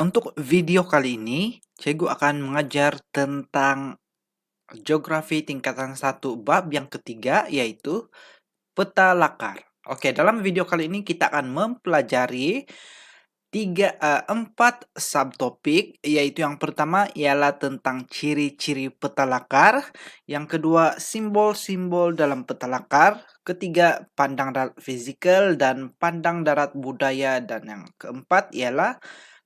Untuk video kali ini, Cikgu akan mengajar tentang geografi tingkatan 1 bab yang ketiga, yaitu peta lakar. Oke, dalam video kali ini kita akan mempelajari 4 subtopik, yaitu yang pertama ialah tentang ciri-ciri peta lakar, yang kedua simbol-simbol dalam peta lakar, ketiga pandang darat fisikal dan pandang darat budaya, dan yang keempat ialah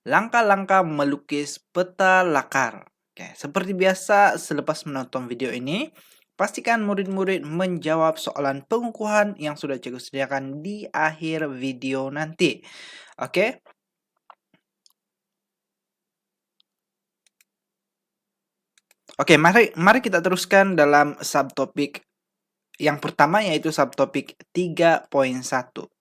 langkah-langkah melukis peta lakar. Oke, seperti biasa selepas menonton video ini, pastikan murid-murid menjawab soalan pengukuhan yang sudah Cikgu sediakan di akhir video nanti. Oke. Oke, mari kita teruskan dalam subtopik yang pertama, yaitu subtopik 3.1.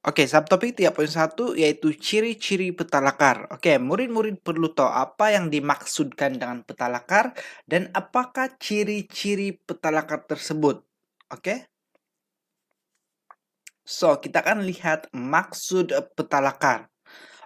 Oke, subtopik 3.1 yaitu ciri-ciri peta lakar. Oke, murid-murid perlu tahu apa yang dimaksudkan dengan peta lakar dan apakah ciri-ciri peta lakar tersebut. Oke. So, kita akan lihat maksud peta lakar.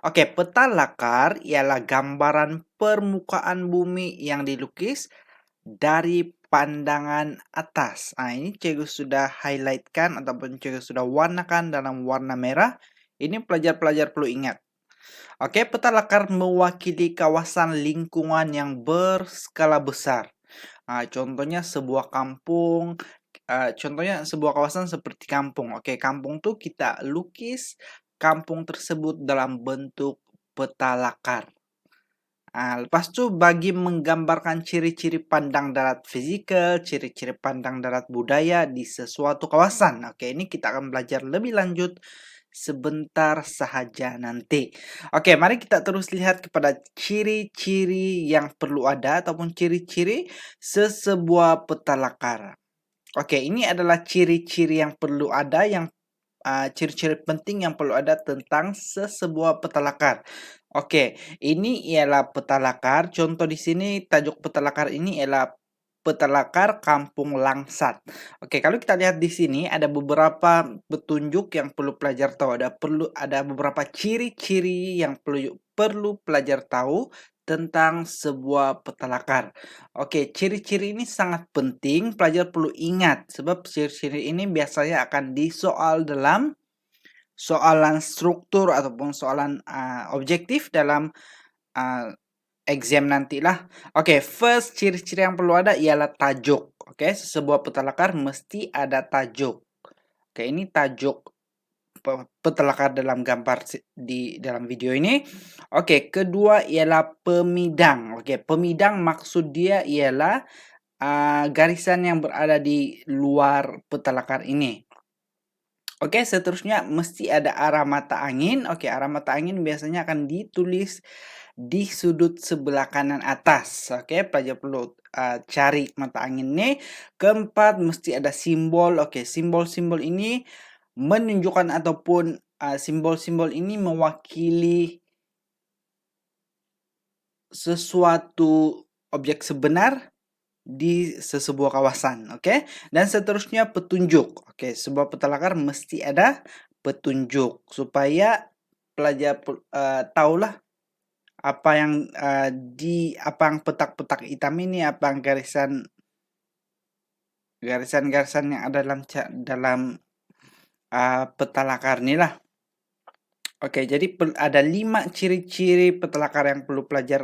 Oke, peta lakar ialah gambaran permukaan bumi yang dilukis dari pandangan atas. Nah, ini Cikgu sudah highlightkan ataupun Cikgu sudah warnakan dalam warna merah. Ini pelajar-pelajar perlu ingat. Oke, peta lakar mewakili kawasan lingkungan yang berskala besar. Contohnya sebuah kampung, contohnya sebuah kawasan seperti kampung. Oke, kampung tuh kita lukis kampung tersebut dalam bentuk peta lakar. Lepas itu bagi menggambarkan ciri-ciri pandang darat fisikal, ciri-ciri pandang darat budaya di sesuatu kawasan. Oke, ini kita akan belajar lebih lanjut sebentar saja nanti. Oke, mari kita terus lihat kepada ciri-ciri yang perlu ada ataupun ciri-ciri sesebuah peta lakar. Oke, ini adalah ciri-ciri yang perlu ada, ciri-ciri penting yang perlu ada tentang sesebuah peta lakar. Oke, ini ialah peta lakar. Contoh di sini tajuk peta lakar ini ialah peta lakar Kampung Langsat. Oke, kalau kita lihat di sini ada beberapa petunjuk yang perlu pelajar tahu. Ada beberapa ciri-ciri yang perlu pelajar tahu tentang sebuah peta lakar. Oke, ciri-ciri ini sangat penting, pelajar perlu ingat sebab ciri-ciri ini biasanya akan disoal dalam soalan struktur ataupun soalan objektif dalam exam nantilah. Oke, first ciri-ciri yang perlu ada ialah tajuk. Oke, sebuah peta lakar mesti ada tajuk. Oke, ini tajuk peta lakar dalam gambar di dalam video ini. Oke, kedua ialah pemidang. Oke, pemidang maksud dia ialah garisan yang berada di luar peta lakar ini. Oke, seterusnya mesti ada arah mata angin. Oke, arah mata angin biasanya akan ditulis di sudut sebelah kanan atas. Oke, pelajar perlu cari mata angin ini. Keempat, mesti ada simbol. Oke, simbol-simbol ini menunjukkan ataupun simbol-simbol ini mewakili sesuatu objek sebenar di sebuah kawasan, oke? Dan seterusnya petunjuk. Oke, sebuah peta lakar mesti ada petunjuk supaya pelajar tahulah apa yang petak-petak hitam ini, apa yang garisan-garisan yang ada dalam peta lakar inilah. Oke, jadi ada 5 ciri-ciri peta lakar yang perlu pelajar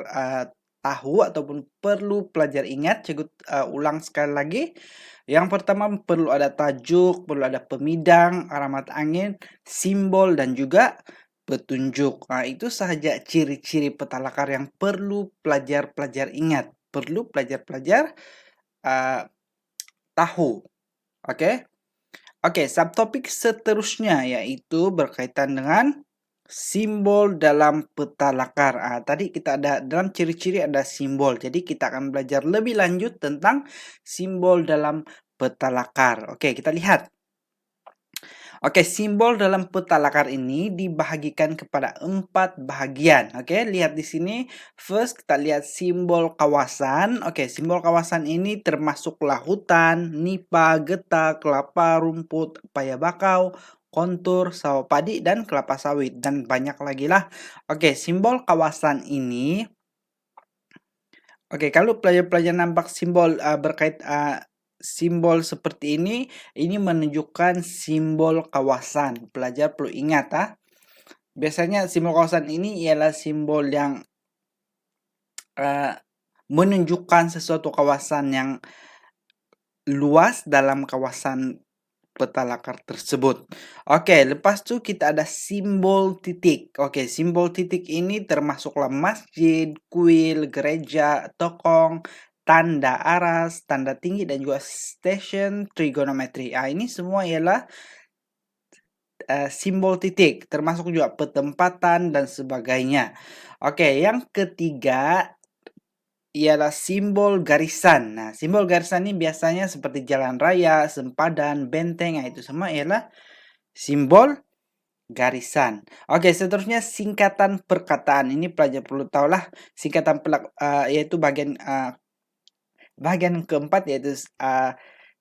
tahu ataupun perlu pelajar ingat. Cikgu ulang sekali lagi. Yang pertama perlu ada tajuk, perlu ada pemidang, arah mata angin, simbol, dan juga petunjuk. Itu sahaja ciri-ciri peta lakar yang perlu pelajar-pelajar ingat. Perlu pelajar-pelajar tahu. Oke? Oke, subtopik seterusnya yaitu berkaitan dengan simbol dalam peta lakar. Tadi kita ada dalam ciri-ciri ada simbol. Jadi kita akan belajar lebih lanjut tentang simbol dalam peta lakar. Oke, kita lihat. Oke, simbol dalam peta lakar ini dibahagikan kepada 4 bahagian. Oke, lihat di sini. First, kita lihat simbol kawasan. Oke, simbol kawasan ini termasuklah hutan, nipa, getah, kelapa, rumput, paya bakau, kontur, sawah padi, dan kelapa sawit, dan banyak lagi lah. Oke, simbol kawasan ini. Oke, kalau pelajar-pelajar nampak simbol simbol seperti ini menunjukkan simbol kawasan. Pelajar perlu ingat. Biasanya simbol kawasan ini ialah simbol yang menunjukkan sesuatu kawasan yang luas dalam kawasan Petalakar tersebut. Oke, lepas itu kita ada simbol titik. Oke, simbol titik ini termasuklah masjid, kuil, gereja, tokong, tanda aras, tanda tinggi, dan juga stasiun trigonometri. Ini semua ialah simbol titik, termasuk juga pertempatan dan sebagainya. Oke, yang ketiga ialah simbol garisan. Nah, simbol garisan ini biasanya seperti jalan raya, sempadan, benteng, itu semua ialah simbol garisan. Oke, seterusnya singkatan perkataan. Ini pelajar perlu tahulah singkatan yaitu bagian keempat, yaitu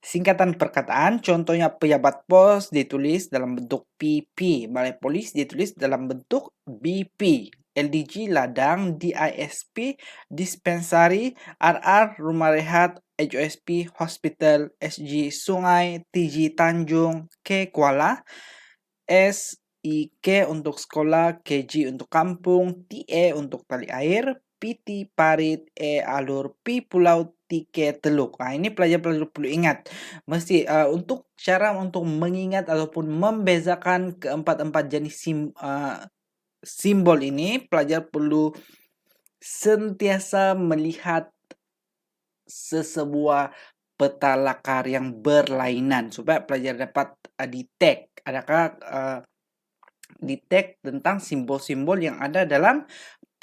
singkatan perkataan. Contohnya pejabat pos ditulis dalam bentuk PP, balai polis ditulis dalam bentuk BP. LDG ladang, DISP dispensari, RR rumah rehat, HOSP hospital, SG sungai, TG Tanjung, K Kuala, SIK untuk sekolah, KG untuk kampung, TE untuk tali air, PT parit, E alur, P pulau, TK teluk. Ini pelajar-pelajar perlu ingat. Mesti untuk cara untuk mengingat ataupun membezakan keempat-empat jenis simbol ini, pelajar perlu sentiasa melihat sebuah peta lakar yang berlainan supaya pelajar dapat detect detect tentang simbol-simbol yang ada dalam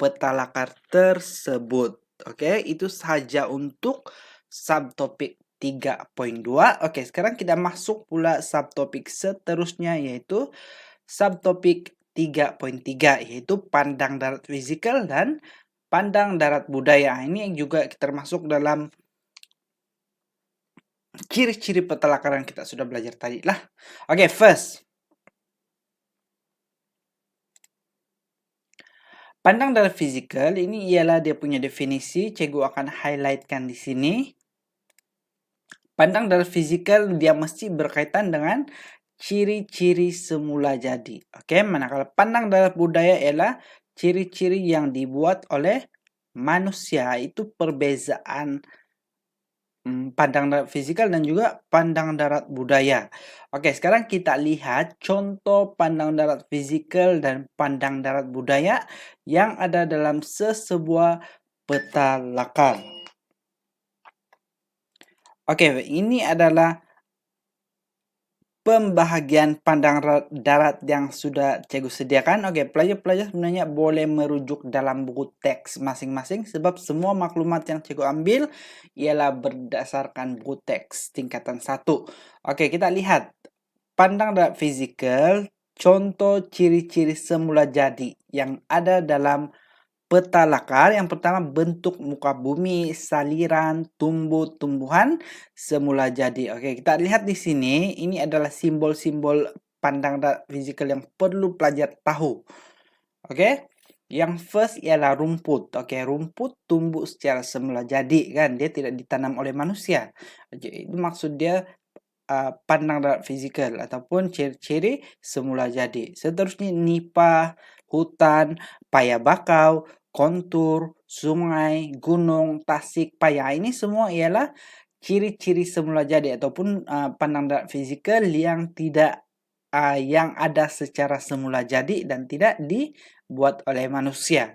peta lakar tersebut. Oke, itu saja untuk subtopik 3.2. Oke, sekarang kita masuk pula subtopik seterusnya, yaitu subtopik 3.3, yaitu pandang darat fisikal dan pandang darat budaya. Ini yang juga termasuk dalam ciri-ciri peta lakar yang kita sudah belajar tadi lah. Oke, first. Pandang darat fisikal ini ialah dia punya definisi. Cikgu akan highlightkan di sini. Pandang darat fisikal dia mesti berkaitan dengan ciri-ciri semula jadi. Oke, manakala pandang darat budaya ialah ciri-ciri yang dibuat oleh manusia. Itu perbezaan pandang darat fisikal dan juga pandang darat budaya. Oke, sekarang kita lihat contoh pandang darat fisikal dan pandang darat budaya yang ada dalam sebuah peta lakar. Oke, ini adalah pembahagian pandang darat yang sudah cikgu sediakan. Oke, pelajar-pelajar sebenarnya boleh merujuk dalam buku teks masing-masing sebab semua maklumat yang cikgu ambil ialah berdasarkan buku teks tingkatan 1. Oke, kita lihat pandang darat fisikal, contoh ciri-ciri semula jadi yang ada dalam peta lakar. Yang pertama, bentuk muka bumi, saliran, tumbuh-tumbuhan semula jadi. Oke, kita lihat di sini. Ini adalah simbol-simbol pandang darat fisikal yang perlu pelajar tahu. Oke, yang first ialah rumput. Oke, rumput tumbuh secara semula jadi, kan? Dia tidak ditanam oleh manusia. Itu maksud dia pandang darat fisikal ataupun ciri-ciri semula jadi. Seterusnya nipah, hutan, paya bakau, kontur, sungai, gunung, tasik, paya. Ini semua ialah ciri-ciri semula jadi ataupun pandang darat fisikal yang tidak yang ada secara semula jadi dan tidak dibuat oleh manusia.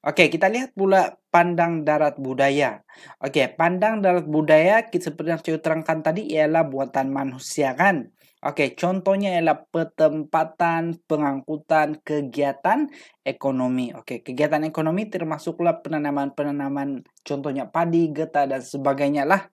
Oke, kita lihat pula pandang darat budaya. Oke, pandang darat budaya seperti yang saya terangkan tadi ialah buatan manusia, kan? Oke, contohnya ialah pertempatan, pengangkutan, kegiatan ekonomi. Oke, kegiatan ekonomi termasuklah penanaman-penanaman, contohnya padi, getah, dan sebagainya lah.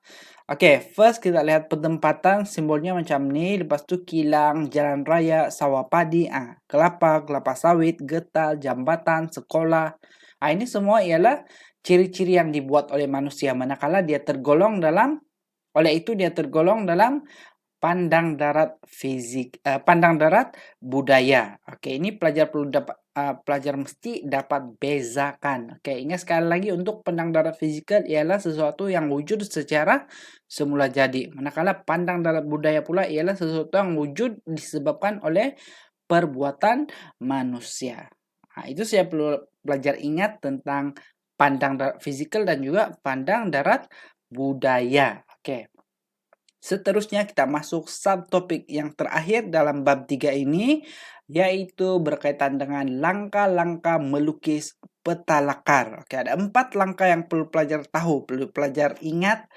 Oke, first kita lihat pertempatan, simbolnya macam ni. Lepas tu kilang, jalan raya, sawah padi, kelapa, kelapa sawit, getah, jambatan, sekolah. Ini semua ialah ciri-ciri yang dibuat oleh manusia, manakala dia tergolong dalam pandang darat budaya. Oke, ini pelajar mesti dapat bezakan. Oke, ingat sekali lagi untuk pandang darat fisikal ialah sesuatu yang wujud secara semula jadi. Manakala pandang darat budaya pula ialah sesuatu yang wujud disebabkan oleh perbuatan manusia. Nah, itu saya perlu belajar ingat tentang pandang darat fisikal dan juga pandang darat budaya. Oke. Seterusnya kita masuk subtopik yang terakhir dalam bab 3 ini, yaitu berkaitan dengan langkah-langkah melukis peta lakar. Oke, ada 4 langkah yang perlu pelajar tahu, perlu pelajar ingat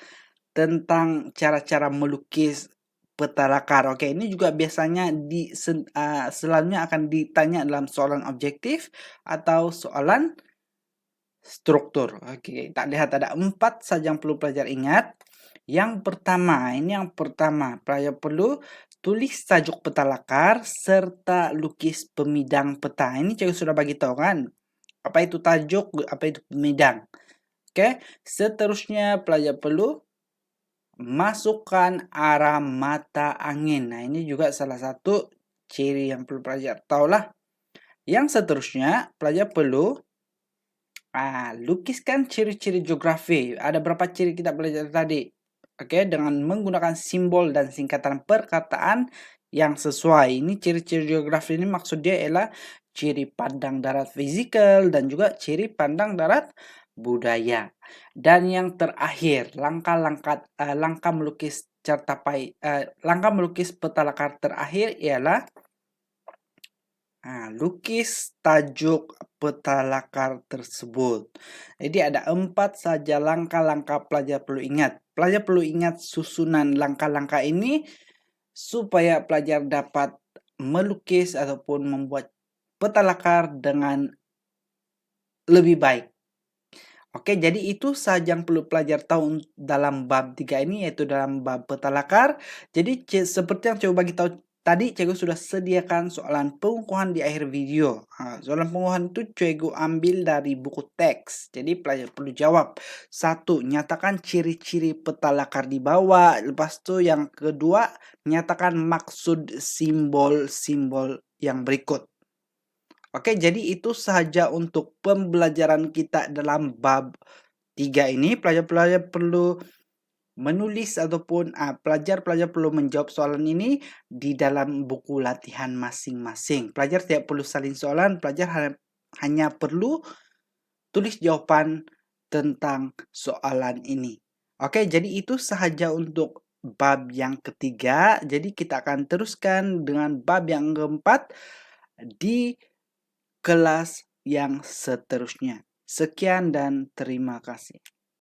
tentang cara-cara melukis peta lakar. Oke, ini juga biasanya selalunya akan ditanya dalam soalan objektif atau soalan struktur. Oke, kita lihat ada 4 saja yang perlu pelajar ingat. Yang pertama, pelajar perlu tulis tajuk peta lakar serta lukis pemidang peta. Ini cikgu sudah bagi tahu kan? Apa itu tajuk, apa itu pemidang. Oke, seterusnya pelajar perlu masukkan arah mata angin. Nah, ini juga salah satu ciri yang perlu pelajar tahu lah. Yang seterusnya, pelajar perlu lukiskan ciri-ciri geografi. Ada berapa ciri kita belajar tadi? Oke, dengan menggunakan simbol dan singkatan perkataan yang sesuai. Ini ciri-ciri geografi ini maksudnya ialah ciri pandang darat fisikal dan juga ciri pandang darat budaya. Dan yang terakhir, langkah melukis peta lakar terakhir ialah lukis tajuk peta lakar tersebut. Jadi ada 4 saja langkah-langkah pelajar perlu ingat. Pelajar perlu ingat susunan langkah-langkah ini supaya pelajar dapat melukis ataupun membuat peta lakar dengan lebih baik. Oke, jadi itu saja yang perlu pelajar tahu dalam bab 3 ini, yaitu dalam bab peta lakar. Jadi seperti yang coba bagi tahu tadi, cikgu sudah sediakan soalan pengukuhan di akhir video. Soalan pengukuhan itu cikgu ambil dari buku teks. Jadi pelajar perlu jawab. 1. Nyatakan ciri-ciri peta lakar di bawah. Lepas itu yang kedua, nyatakan maksud simbol-simbol yang berikut. Oke, jadi itu saja untuk pembelajaran kita dalam bab 3 ini. Pelajar-pelajar perlu menulis ataupun pelajar-pelajar perlu menjawab soalan ini di dalam buku latihan masing-masing. Pelajar tidak perlu salin soalan, pelajar hanya perlu tulis jawaban tentang soalan ini. Oke, jadi itu saja untuk bab yang ketiga. Jadi kita akan teruskan dengan bab yang keempat di kelas yang seterusnya. Sekian dan terima kasih.